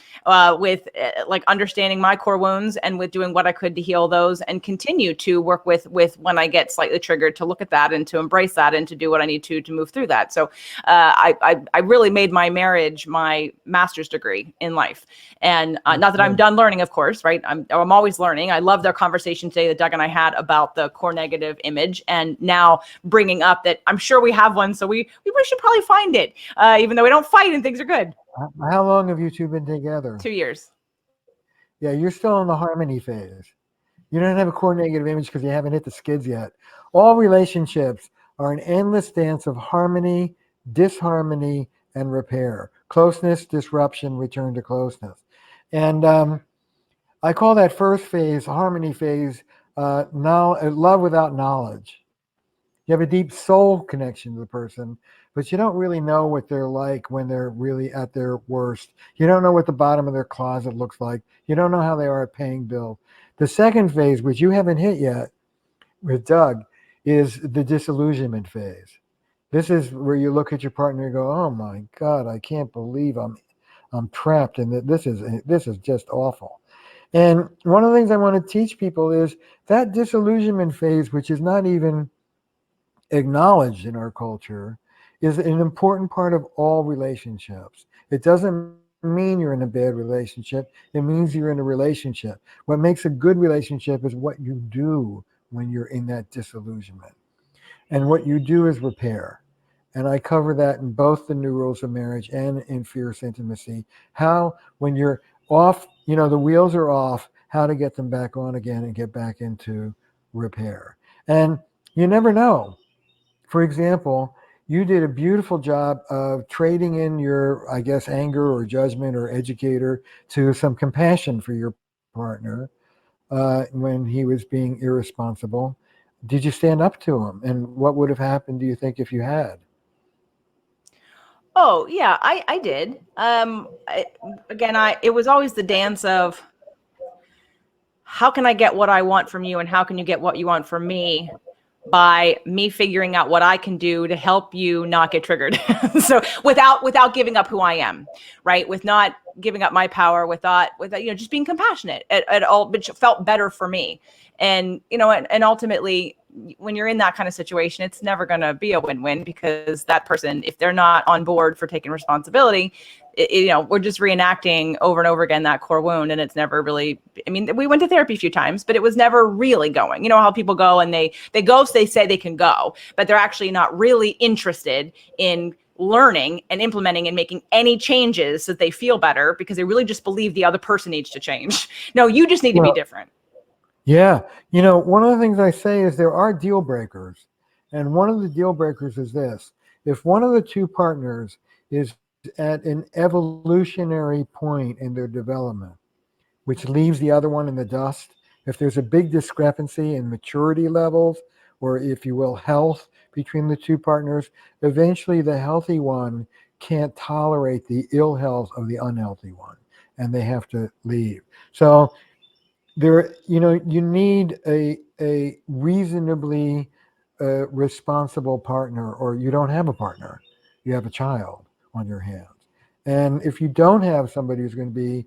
with like understanding my core wounds and with doing what I could to heal those, and continue to work with when I get slightly triggered, to look at that and to embrace that and to do what I need to move through that. So I really made my marriage my master's degree in life. And not that I'm done learning, of course, right? I'm always learning. I love their conversation today that Doug and I had about the core negative image, and now bringing up that I'm sure we have one, so we should probably find it, even though we don't fight and things are good.
How long have you two been together?
2 years.
Yeah, you're still in the harmony phase. You don't have a core negative image because you haven't hit the skids yet. All relationships are an endless dance of harmony, disharmony, and repair. Closeness, disruption, return to closeness. And I call that first phase, harmony phase, love without knowledge. You have a deep soul connection to the person, but you don't really know what they're like when they're really at their worst. You don't know what the bottom of their closet looks like. You don't know how they are at paying bills. The second phase, which you haven't hit yet with Doug, is the disillusionment phase. This is where you look at your partner and go, "Oh my God, I can't believe I'm trapped, and this is just awful." And one of the things I want to teach people is that disillusionment phase, which is not even acknowledged in our culture, is an important part of all relationships. It doesn't mean you're in a bad relationship. It means you're in a relationship. What makes a good relationship is what you do when you're in that disillusionment. And what you do is repair. And I cover that in both the new rules of marriage and in fierce intimacy. How, when you're off, the wheels are off, how to get them back on again and get back into repair. And you never know. For example, you did a beautiful job of trading in your, I guess, anger or judgment or educator to some compassion for your partner when he was being irresponsible. Did you stand up to him? And what would have happened, do you think, if you had?
Oh yeah, I did. It was always the dance of how can I get what I want from you and how can you get what you want from me by me figuring out what I can do to help you not get triggered. So without giving up who I am, right? With not giving up my power, without just being compassionate at all, which felt better for me. And and ultimately, when you're in that kind of situation, it's never going to be a win-win, because that person, if they're not on board for taking responsibility, we're just reenacting over and over again that core wound, and it's never really. I mean, we went to therapy a few times, but it was never really going. You know how people go and they go, so they say they can go, but they're actually not really interested in learning and implementing and making any changes so that they feel better, because they really just believe the other person needs to change. No, you just need to be different.
Yeah. One of the things I say is there are deal breakers. And one of the deal breakers is this. If one of the two partners is at an evolutionary point in their development, which leaves the other one in the dust, if there's a big discrepancy in maturity levels, or if you will, health between the two partners, eventually the healthy one can't tolerate the ill health of the unhealthy one, and they have to leave. So you need a reasonably responsible partner, or you don't have a partner. You have a child on your hands. And if you don't have somebody who's going to be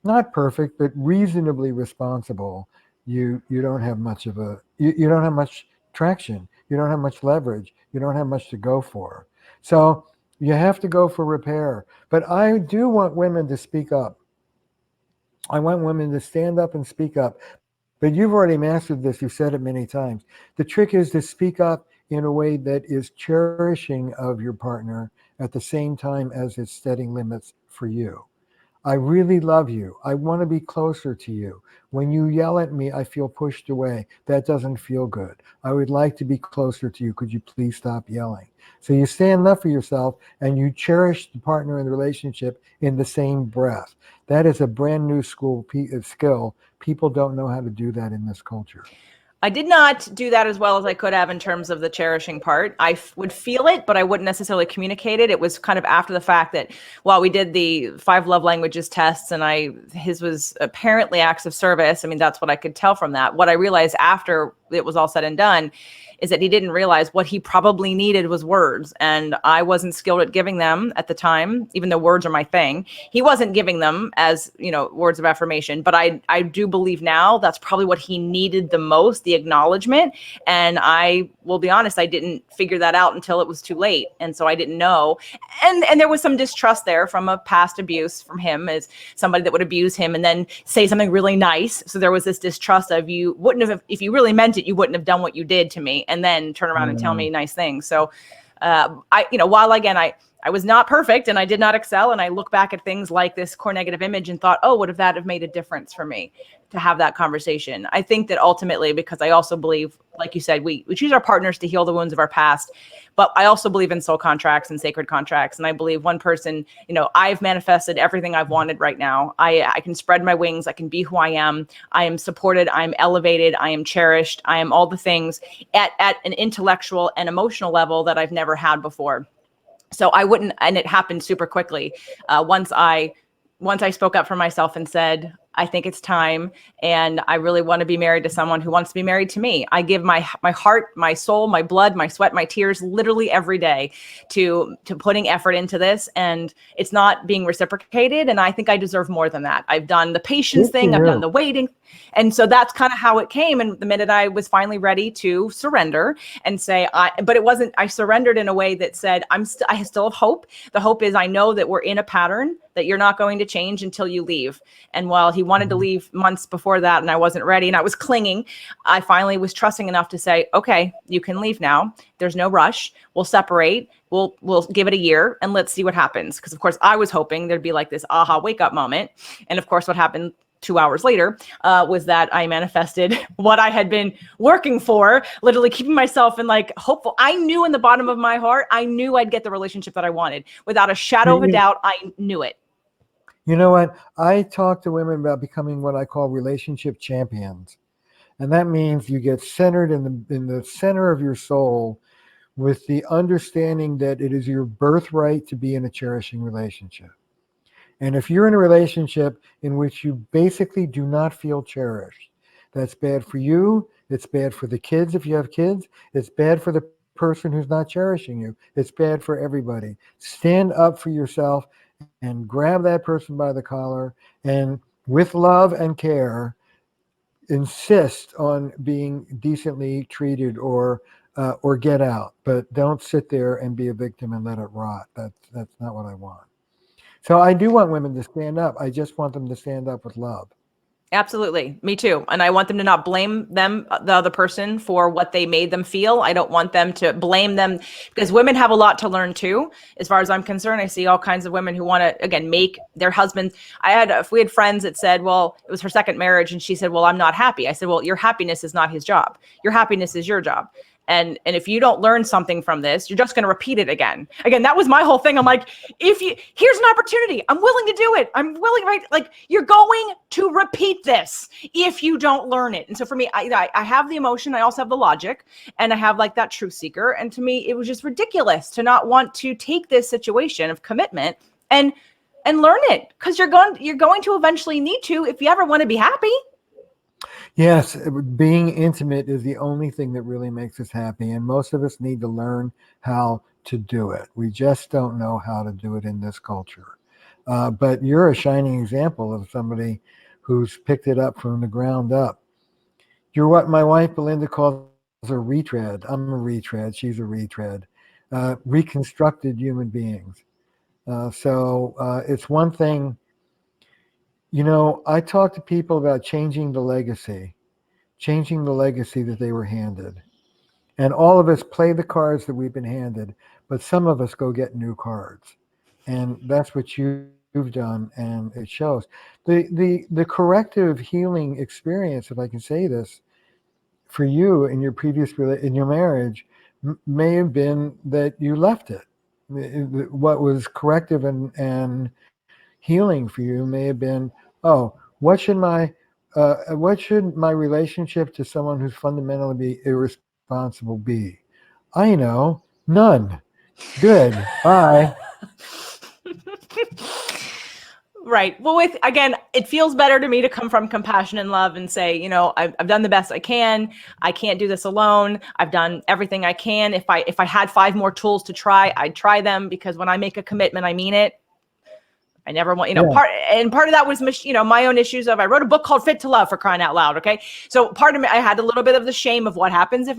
not perfect, but reasonably responsible, you don't have much of you don't have much traction. You don't have much leverage. You don't have much to go for. So you have to go for repair. But I do want women to speak up. I want women to stand up and speak up. But you've already mastered this. You've said it many times. The trick is to speak up in a way that is cherishing of your partner at the same time as it's setting limits for you. I really love you. I want to be closer to you. When you yell at me, I feel pushed away. That doesn't feel good. I would like to be closer to you. Could you please stop yelling? So you stand up for yourself and you cherish the partner in the relationship in the same breath. That is a brand new skill. People don't know how to do that in this culture.
I did not do that as well as I could have in terms of the cherishing part. I would feel it, but I wouldn't necessarily communicate it. It was kind of after the fact that while we did the 5 love languages tests and his was apparently acts of service. I mean, that's what I could tell from that. What I realized after it was all said and done is that he didn't realize what he probably needed was words. And I wasn't skilled at giving them at the time, even though words are my thing. He wasn't giving them as, words of affirmation. But I do believe now that's probably what he needed the most, the acknowledgement. And I will be honest, I didn't figure that out until it was too late. And so I didn't know. And there was some distrust there from a past abuse from him, as somebody that would abuse him and then say something really nice. So there was this distrust of, you wouldn't have, if you really meant it, you wouldn't have done what you did to me and then turn around and tell me nice things. So while again, I was not perfect and I did not excel. And I look back at things like this core negative image and thought, oh, would have that have made a difference for me to have that conversation? I think that ultimately, because I also believe, like you said, we choose our partners to heal the wounds of our past. But I also believe in soul contracts and sacred contracts. And I believe one person, I've manifested everything I've wanted right now. I can spread my wings. I can be who I am. I am supported. I am elevated. I am cherished. I am all the things at an intellectual and emotional level that I've never had before. So I wouldn't, and it happened super quickly. Once I spoke up for myself and said, I think it's time, and I really want to be married to someone who wants to be married to me. I give my heart, my soul, my blood, my sweat, my tears, literally every day to putting effort into this, and it's not being reciprocated. And I think I deserve more than that. I've done the patience thing, I've done the waiting, and so that's kind of how it came. And the minute I was finally ready to surrender and say, but it wasn't. I surrendered in a way that said, I still have hope. The hope is I know that we're in a pattern that you're not going to change until you leave. And while he wanted to leave months before that and I wasn't ready and I was clinging, I finally was trusting enough to say, okay, you can leave now. There's no rush. We'll separate. We'll give it a year and let's see what happens. Because of course I was hoping there'd be like this aha wake up moment. And of course what happened 2 hours later was that I manifested what I had been working for, literally keeping myself in like hopeful. I knew in the bottom of my heart, I knew I'd get the relationship that I wanted. Without a shadow of a doubt, I knew it.
You know what? I talk to women about becoming what I call relationship champions. And that means you get centered in the center of your soul with the understanding that it is your birthright to be in a cherishing relationship. And if you're in a relationship in which you basically do not feel cherished, that's bad for you. It's bad for the kids if you have kids. It's bad for the person who's not cherishing you. It's bad for everybody. Stand up for yourself and grab that person by the collar and with love and care, insist on being decently treated or get out. But don't sit there and be a victim and let it rot. That's not what I want. So I do want women to stand up. I just want them to stand up with love.
Absolutely. Me too. And I want them to not blame the other person for what they made them feel. I don't want them to blame them because women have a lot to learn too. As far as I'm concerned, I see all kinds of women who want to, again, make their husband. If we had friends that said, well, it was her second marriage and she said, well, I'm not happy. I said, well, your happiness is not his job. Your happiness is your job. And if you don't learn something from this, you're just going to repeat it again. Again, that was my whole thing. I'm like, here's an opportunity. I'm willing to do it. I'm willing, right? Like you're going to repeat this if you don't learn it. And so for me, I have the emotion. I also have the logic and I have like that truth seeker. And to me, it was just ridiculous to not want to take this situation of commitment and learn it because you're going to eventually need to if you ever want to be happy.
Yes, being intimate is the only thing that really makes us happy. And most of us need to learn how to do it. We just don't know how to do it in this culture. But you're a shining example of somebody who's picked it up from the ground up. You're what my wife Belinda calls a retread. I'm a retread. She's a retread. Reconstructed human beings. So it's one thing. You know, I talk to people about changing the legacy that they were handed. And all of us play the cards that we've been handed, but some of us go get new cards. And that's what you've done, and it shows. The corrective healing experience, if I can say this, for you in your in your marriage may have been that you left it. What was corrective and healing for you may have been, oh, what should my relationship to someone who's fundamentally be irresponsible be? I know, none. Good. Bye.
Right. Well, again, it feels better to me to come from compassion and love and say, you know, I've done the best I can. I can't do this alone. I've done everything I can. If I had 5 more tools to try, I'd try them because when I make a commitment, I mean it. I never want, part of that was, my own issues of, I wrote a book called Fit to Love, for crying out loud. Okay. So part of me, I had a little bit of the shame of what happens if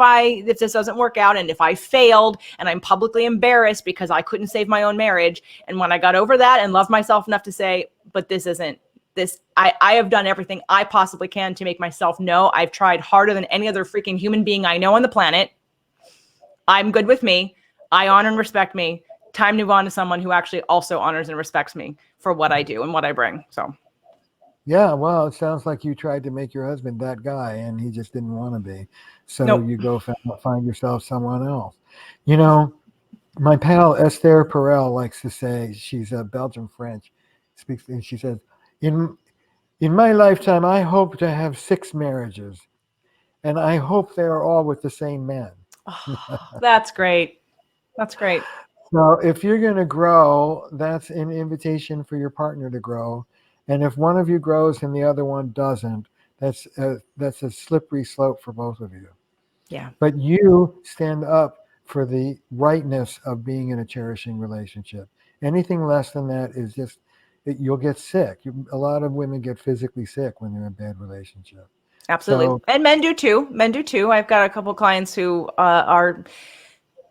this doesn't work out. And if I failed and I'm publicly embarrassed because I couldn't save my own marriage. And when I got over that and loved myself enough to say, but this isn't this, I have done everything I possibly can to make myself know I've tried harder than any other freaking human being I know on the planet. I'm good with me. I honor and respect me. Time to move on to someone who actually also honors and respects me for what I do and what I bring. So,
yeah, well, it sounds like you tried to make your husband that guy and he just didn't want to be. So
nope.
You go find yourself someone else. You know, my pal Esther Perel likes to say, she's a Belgian French, speaks, and she says, in my lifetime, I hope to have 6 marriages, and I hope they are all with the same man.
Oh, that's great. That's great.
So if you're going to grow, that's an invitation for your partner to grow. And if one of you grows and the other one doesn't, that's a slippery slope for both of you.
Yeah.
But you stand up for the rightness of being in a cherishing relationship. Anything less than that is just, you'll get sick. A lot of women get physically sick when they're in a bad relationship.
Absolutely. So, and men do too. I've got a couple of clients who are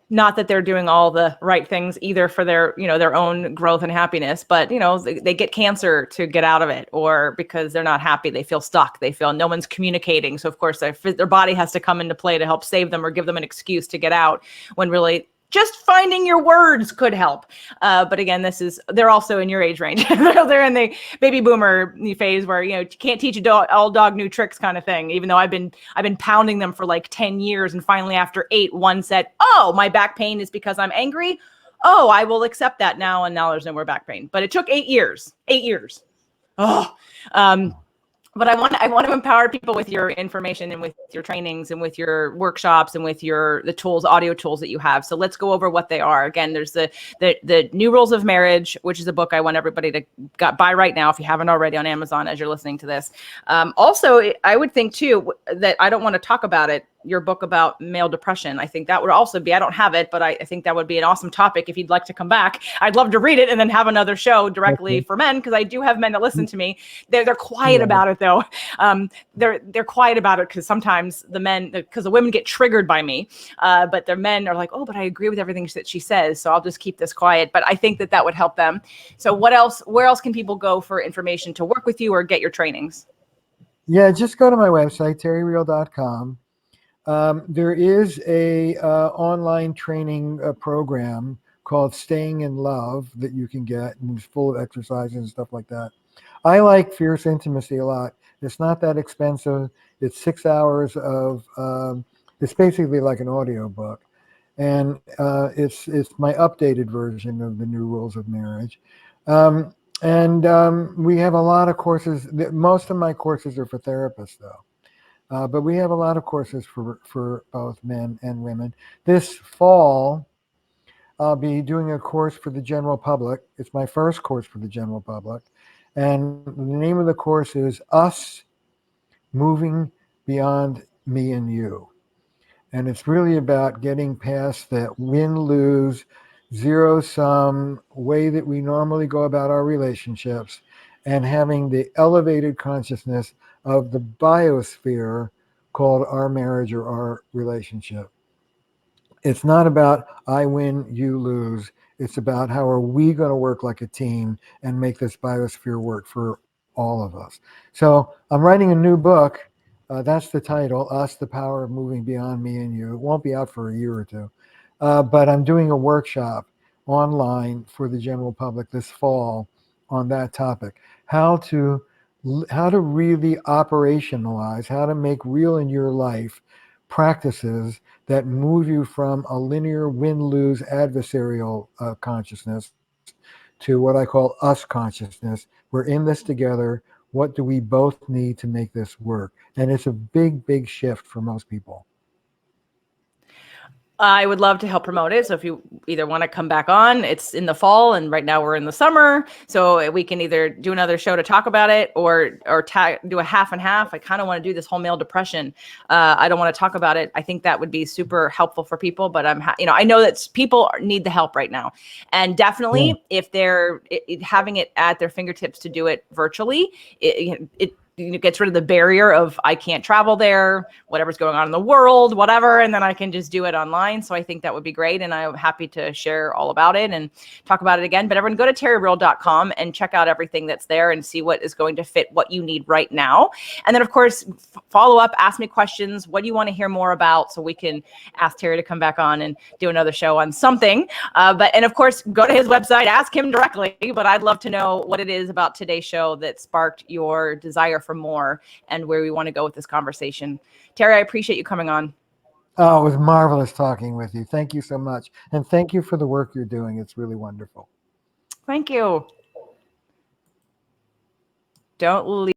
Not that they're doing all the right things either for their, their own growth and happiness, but they get cancer to get out of it, or because they're not happy, they feel stuck, they feel no one's communicating. So of course their body has to come into play to help save them or give them an excuse to get out, when really just finding your words could help. But again, they're also in your age range. They're in the baby boomer phase where, you can't teach old dog new tricks kind of thing. Even though I've been pounding them for like 10 years. And finally after 8, one said, oh, my back pain is because I'm angry. Oh, I will accept that now. And now there's no more back pain. But it took 8 years. Oh, but I want to empower people with your information and with your trainings and with your workshops and with the tools, audio tools that you have. So let's go over what they are. Again, there's the New Rules of Marriage, which is a book I want everybody to buy right now if you haven't already on Amazon as you're listening to this. Also, I would think too that I don't want to talk about it, your book about male depression. I think that would also be, I don't have it, but I think that would be an awesome topic if you'd like to come back. I'd love to read it and then have another show directly for men, because I do have men that listen to me. They're quiet about it though. They're quiet about it because sometimes because the women get triggered by me, but the men are like, oh, but I agree with everything that she says, so I'll just keep this quiet. But I think that would help them. So where else can people go for information to work with you or get your trainings?
Yeah, just go to my website, terryreal.com. There is a online training program called Staying in Love that you can get, and it's full of exercises and stuff like that. I like Fierce Intimacy a lot. It's not that expensive. It's 6 hours of, it's basically like an audio book. And it's my updated version of the New Rules of Marriage. We have a lot of courses. Most of my courses are for therapists, though. But we have a lot of courses for both men and women. This fall, I'll be doing a course for the general public. It's my first course for the general public. And the name of the course is Us Moving Beyond Me and You. And it's really about getting past that win-lose, zero-sum way that we normally go about our relationships, and having the elevated consciousness of the biosphere called our marriage or our relationship. It's not about I win, you lose. It's about how are we going to work like a team and make this biosphere work for all of us. So I'm writing a new book. That's the title, Us, the Power of Moving Beyond Me and You. It won't be out for a year or two. But I'm doing a workshop online for the general public this fall on that topic. How to really operationalize, how to make real in your life practices that move you from a linear win-lose adversarial consciousness to what I call us consciousness. We're in this together. What do we both need to make this work? And it's a big, big shift for most people.
I would love to help promote it. So if you either want to come back on, it's in the fall, and right now we're in the summer. So we can either do another show to talk about it or do a half and half. I kind of want to do this whole male depression. I don't want to talk about it. I think that would be super helpful for people, but I know that people need the help right now. And definitely if they're having it at their fingertips to do it virtually, it gets rid of the barrier of I can't travel there, whatever's going on in the world, whatever, and then I can just do it online. So I think that would be great, and I'm happy to share all about it and talk about it again. But everyone go to terryreal.com and check out everything that's there and see what is going to fit what you need right now. And then, of course, follow up, ask me questions. What do you want to hear more about, so we can ask Terry to come back on and do another show on something. And of course, go to his website, ask him directly. But I'd love to know what it is about today's show that sparked your desire for more and where we want to go with this conversation. Terry, I appreciate you coming on.
Oh, it was marvelous talking with you. Thank you so much. And thank you for the work you're doing. It's really wonderful.
Thank you. Don't leave.